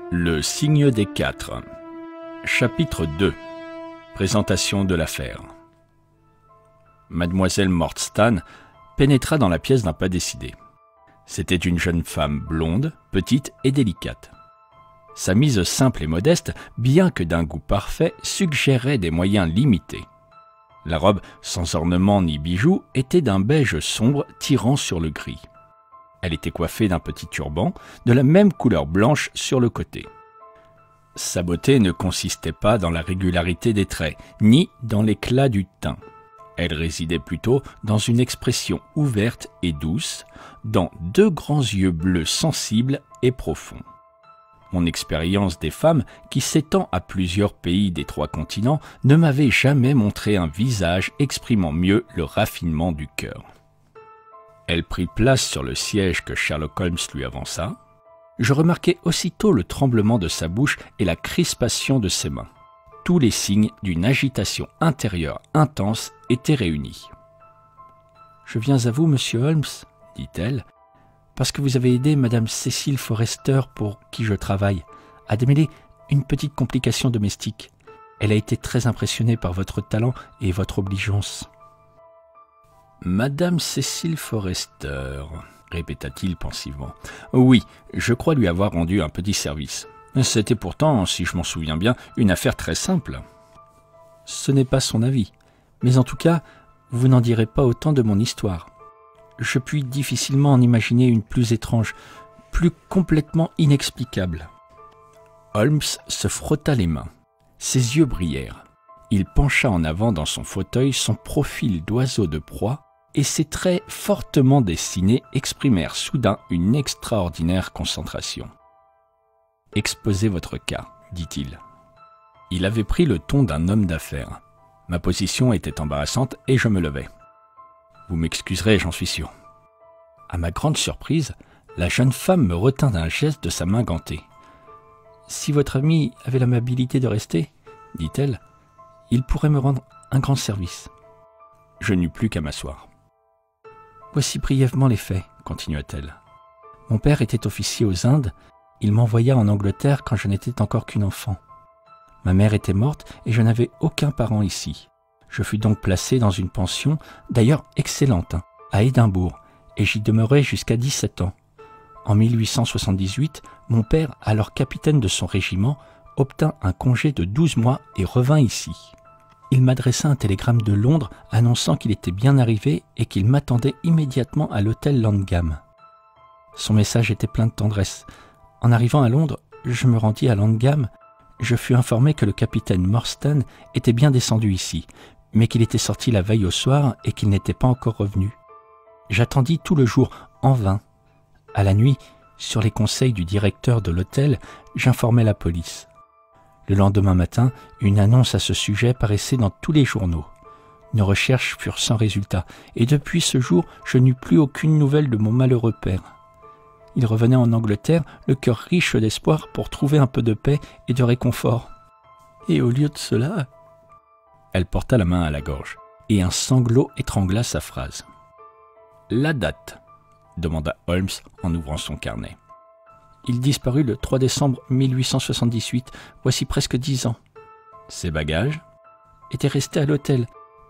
Le signe des quatre. Chapitre 2. Présentation de l'affaire. Mademoiselle Mordstan pénétra dans la pièce d'un pas décidé. C'était une jeune femme blonde, petite et délicate. Sa mise simple et modeste, bien que d'un goût parfait, suggérait des moyens limités. La robe, sans ornement ni bijoux, était d'un beige sombre tirant sur le gris. Elle était coiffée d'un petit turban, de la même couleur blanche sur le côté. Sa beauté ne consistait pas dans la régularité des traits, ni dans l'éclat du teint. Elle résidait plutôt dans une expression ouverte et douce, dans deux grands yeux bleus sensibles et profonds. Mon expérience des femmes, qui s'étend à plusieurs pays des 3 continents, ne m'avait jamais montré un visage exprimant mieux le raffinement du cœur. Elle prit place sur le siège que Sherlock Holmes lui avança. Je remarquai aussitôt le tremblement de sa bouche et la crispation de ses mains. Tous les signes d'une agitation intérieure intense étaient réunis. « Je viens à vous, monsieur Holmes, dit-elle, parce que vous avez aidé Madame Cécile Forrester, pour qui je travaille, à démêler une petite complication domestique. Elle a été très impressionnée par votre talent et votre obligeance. » « Madame Cécile Forrester, » répéta-t-il pensivement. « Oui, je crois lui avoir rendu un petit service. C'était pourtant, si je m'en souviens bien, une affaire très simple. » « Ce n'est pas son avis, mais en tout cas, vous n'en direz pas autant de mon histoire. Je puis difficilement en imaginer une plus étrange, plus complètement inexplicable. » Holmes se frotta les mains. Ses yeux brillèrent. Il pencha en avant dans son fauteuil son profil d'oiseau de proie, et ses traits fortement dessinés exprimèrent soudain une extraordinaire concentration. « Exposez votre cas, dit-il. » Il avait pris le ton d'un homme d'affaires. Ma position était embarrassante et je me levai. « Vous m'excuserez, j'en suis sûr. » À ma grande surprise, la jeune femme me retint d'un geste de sa main gantée. « Si votre ami avait l'amabilité de rester, dit-elle, il pourrait me rendre un grand service. » Je n'eus plus qu'à m'asseoir. « Voici brièvement les faits, continua-t-elle. Mon père était officier aux Indes, il m'envoya en Angleterre quand je n'étais encore qu'une enfant. Ma mère était morte et je n'avais aucun parent ici. Je fus donc placé dans une pension, d'ailleurs excellente, à Édimbourg, et j'y demeurai jusqu'à 17 ans. En 1878, mon père, alors capitaine de son régiment, obtint un congé de 12 mois et revint ici. Il m'adressa un télégramme de Londres annonçant qu'il était bien arrivé et qu'il m'attendait immédiatement à l'hôtel Langham. Son message était plein de tendresse. En arrivant à Londres, je me rendis à Langham. Je fus informé que le capitaine Morstan était bien descendu ici, mais qu'il était sorti la veille au soir et qu'il n'était pas encore revenu. J'attendis tout le jour, en vain. À la nuit, sur les conseils du directeur de l'hôtel, j'informai la police. Le lendemain matin, une annonce à ce sujet paraissait dans tous les journaux. Nos recherches furent sans résultat, et depuis ce jour, je n'eus plus aucune nouvelle de mon malheureux père. Il revenait en Angleterre, le cœur riche d'espoir pour trouver un peu de paix et de réconfort. Et au lieu de cela... Elle porta la main à la gorge, et un sanglot étrangla sa phrase. « La date ?» demanda Holmes en ouvrant son carnet. Il disparut le 3 décembre 1878, voici presque 10 ans. Ses bagages étaient restés à l'hôtel,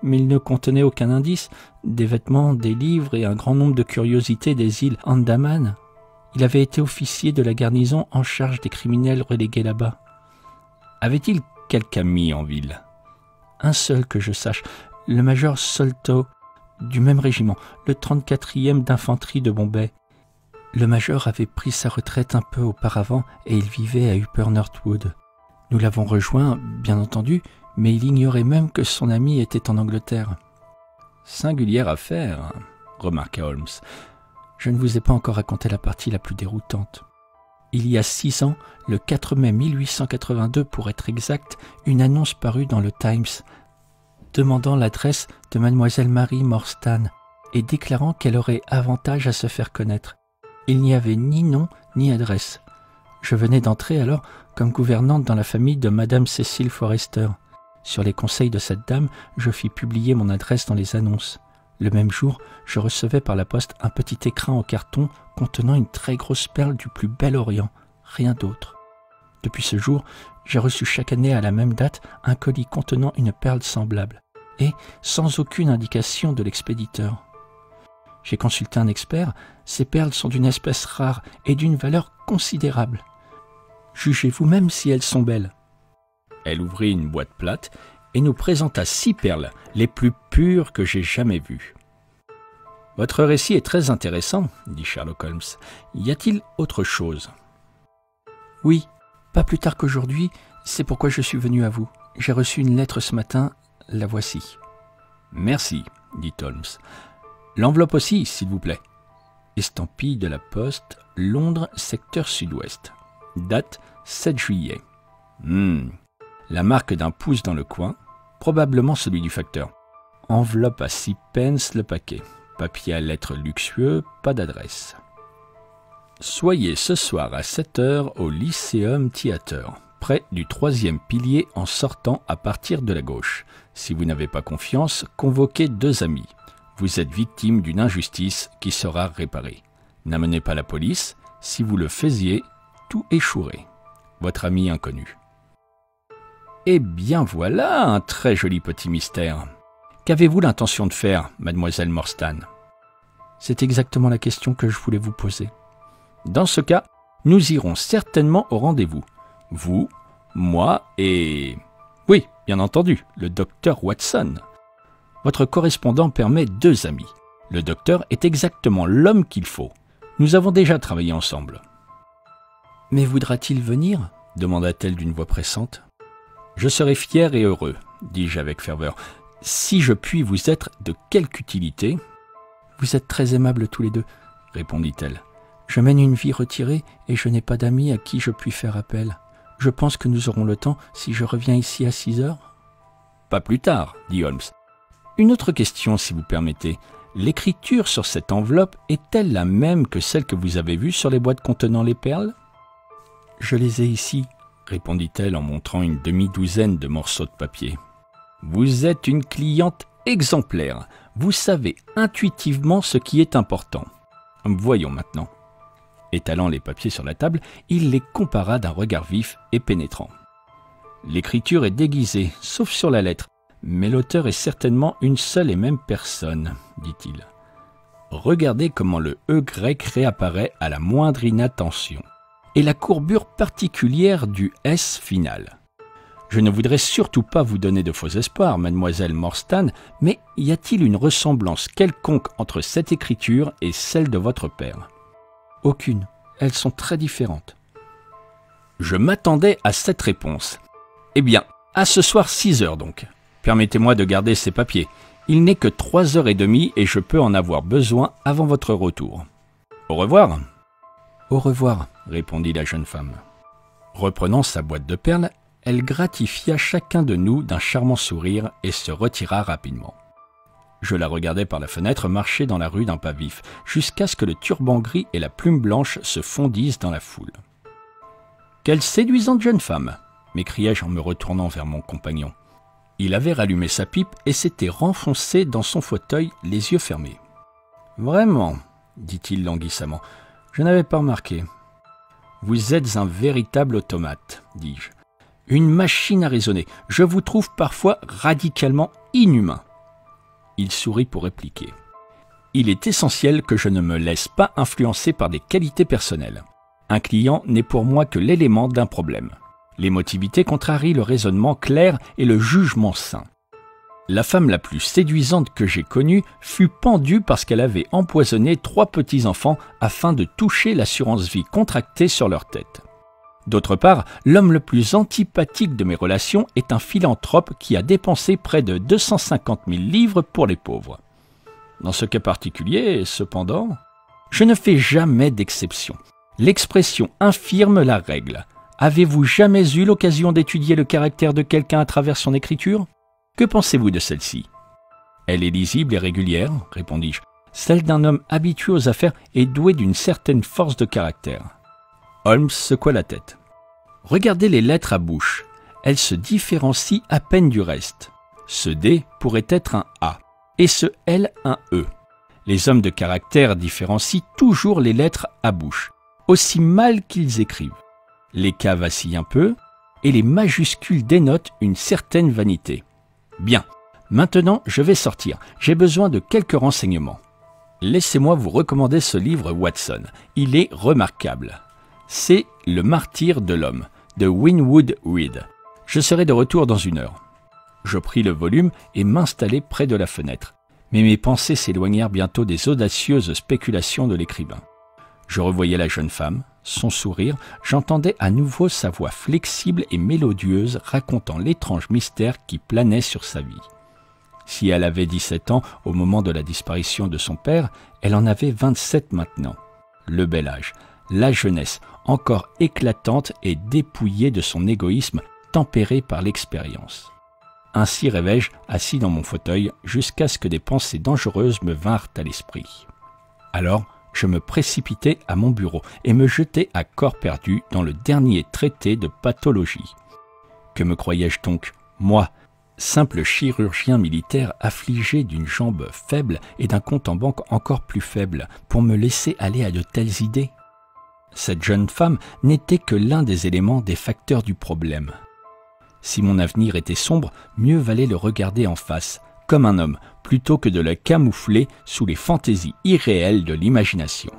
mais ils ne contenaient aucun indice, des vêtements, des livres et un grand nombre de curiosités des îles Andaman. Il avait été officier de la garnison en charge des criminels relégués là-bas. Avait-il quelque ami en ville? Un seul que je sache, le major Solto, du même régiment, le 34e d'infanterie de Bombay. Le major avait pris sa retraite un peu auparavant et il vivait à Upper Northwood. Nous l'avons rejoint, bien entendu, mais il ignorait même que son ami était en Angleterre. « Singulière affaire, » remarqua Holmes. « Je ne vous ai pas encore raconté la partie la plus déroutante. Il y a 6 ans, le 4 mai 1882 pour être exact, une annonce parut dans le Times, demandant l'adresse de mademoiselle Marie Morstan et déclarant qu'elle aurait avantage à se faire connaître. Il n'y avait ni nom ni adresse. Je venais d'entrer alors comme gouvernante dans la famille de Madame Cécile Forrester. Sur les conseils de cette dame, je fis publier mon adresse dans les annonces. Le même jour, je recevais par la poste un petit écrin en carton contenant une très grosse perle du plus bel Orient, rien d'autre. Depuis ce jour, j'ai reçu chaque année à la même date un colis contenant une perle semblable, et sans aucune indication de l'expéditeur. J'ai consulté un expert, ces perles sont d'une espèce rare et d'une valeur considérable. Jugez vous-même si elles sont belles. » Elle ouvrit une boîte plate et nous présenta 6 perles, les plus pures que j'ai jamais vues. « Votre récit est très intéressant, » dit Sherlock Holmes. « Y a-t-il autre chose ?»« Oui, pas plus tard qu'aujourd'hui, c'est pourquoi je suis venu à vous. J'ai reçu une lettre ce matin, la voici. »« Merci, » dit Holmes. « L'enveloppe aussi, s'il vous plaît. » Estampille de la Poste, Londres, secteur sud-ouest. Date 7 juillet. La marque d'un pouce dans le coin, probablement celui du facteur. Enveloppe à 6 pence le paquet. Papier à lettres luxueux, pas d'adresse. Soyez ce soir à 7h au Lyceum Theatre, près du 3e pilier en sortant à partir de la gauche. Si vous n'avez pas confiance, convoquez 2 amis. Vous êtes victime d'une injustice qui sera réparée. N'amenez pas la police, si vous le faisiez, tout échouerait. Votre ami inconnu. Eh bien voilà un très joli petit mystère. Qu'avez-vous l'intention de faire, mademoiselle Morstan ? C'est exactement la question que je voulais vous poser. Dans ce cas, nous irons certainement au rendez-vous. Vous, moi et... Oui, bien entendu, le docteur Watson. Votre correspondant permet 2 amis. Le docteur est exactement l'homme qu'il faut. Nous avons déjà travaillé ensemble. « Mais voudra-t-il venir ?» demanda-t-elle d'une voix pressante. « Je serai fier et heureux, dis-je avec ferveur. Si je puis vous être de quelque utilité... »« Vous êtes très aimables tous les deux, » répondit-elle. « Je mène une vie retirée et je n'ai pas d'amis à qui je puis faire appel. Je pense que nous aurons le temps si je reviens ici à 6 heures. »« Pas plus tard, » dit Holmes. « Une autre question, si vous permettez. L'écriture sur cette enveloppe est-elle la même que celle que vous avez vue sur les boîtes contenant les perles ?»« Je les ai ici, » répondit-elle en montrant une demi-douzaine de morceaux de papier. « Vous êtes une cliente exemplaire. Vous savez intuitivement ce qui est important. Voyons maintenant. » Étalant les papiers sur la table, il les compara d'un regard vif et pénétrant. « L'écriture est déguisée, sauf sur la lettre, mais l'auteur est certainement une seule et même personne, dit-il. Regardez comment le E grec réapparaît à la moindre inattention, et la courbure particulière du S final. Je ne voudrais surtout pas vous donner de faux espoirs, mademoiselle Morstan, mais y a-t-il une ressemblance quelconque entre cette écriture et celle de votre père ? Aucune. Elles sont très différentes. Je m'attendais à cette réponse. Eh bien, à ce soir 6 heures donc. Permettez-moi de garder ces papiers. Il n'est que 3h30 et je peux en avoir besoin avant votre retour. Au revoir. Au revoir, répondit la jeune femme. Reprenant sa boîte de perles, elle gratifia chacun de nous d'un charmant sourire et se retira rapidement. Je la regardais par la fenêtre marcher dans la rue d'un pas vif, jusqu'à ce que le turban gris et la plume blanche se fondissent dans la foule. « Quelle séduisante jeune femme !» m'écriai-je en me retournant vers mon compagnon. Il avait rallumé sa pipe et s'était renfoncé dans son fauteuil, les yeux fermés. « Vraiment, dit-il languissamment, je n'avais pas remarqué. Vous êtes un véritable automate, dis-je. Une machine à raisonner. Je vous trouve parfois radicalement inhumain. » Il sourit pour répliquer. « Il est essentiel que je ne me laisse pas influencer par des qualités personnelles. Un client n'est pour moi que l'élément d'un problème. L'émotivité contrarie le raisonnement clair et le jugement sain. La femme la plus séduisante que j'ai connue fut pendue parce qu'elle avait empoisonné 3 petits-enfants afin de toucher l'assurance vie contractée sur leur tête. D'autre part, l'homme le plus antipathique de mes relations est un philanthrope qui a dépensé près de 250 000 livres pour les pauvres. Dans ce cas particulier, cependant, je ne fais jamais d'exception. L'expression infirme la règle. Avez-vous jamais eu l'occasion d'étudier le caractère de quelqu'un à travers son écriture ? Que pensez-vous de celle-ci ? Elle est lisible et régulière, répondis-je. Celle d'un homme habitué aux affaires et doué d'une certaine force de caractère. Holmes secoua la tête. Regardez les lettres à bouche. Elles se différencient à peine du reste. Ce D pourrait être un A et ce L un E. Les hommes de caractère différencient toujours les lettres à bouche, aussi mal qu'ils écrivent. Les K vacillent un peu, et les majuscules dénotent une certaine vanité. Bien, maintenant je vais sortir, j'ai besoin de quelques renseignements. Laissez-moi vous recommander ce livre Watson, il est remarquable. C'est Le martyre de l'homme, de Winwood Reade. Je serai de retour dans 1 heure. Je pris le volume et m'installai près de la fenêtre. Mais mes pensées s'éloignèrent bientôt des audacieuses spéculations de l'écrivain. Je revoyais la jeune femme, son sourire, j'entendais à nouveau sa voix flexible et mélodieuse racontant l'étrange mystère qui planait sur sa vie. Si elle avait 17 ans au moment de la disparition de son père, elle en avait 27 maintenant. Le bel âge, la jeunesse, encore éclatante et dépouillée de son égoïsme, tempéré par l'expérience. Ainsi rêvais-je, assis dans mon fauteuil, jusqu'à ce que des pensées dangereuses me vinrent à l'esprit. Alors, je me précipitai à mon bureau et me jetai à corps perdu dans le dernier traité de pathologie. Que me croyais-je donc, moi, simple chirurgien militaire affligé d'une jambe faible et d'un compte en banque encore plus faible, pour me laisser aller à de telles idées? Cette jeune femme n'était que l'un des éléments des facteurs du problème. Si mon avenir était sombre, mieux valait le regarder en face, comme un homme, plutôt que de le camoufler sous les fantaisies irréelles de l'imagination.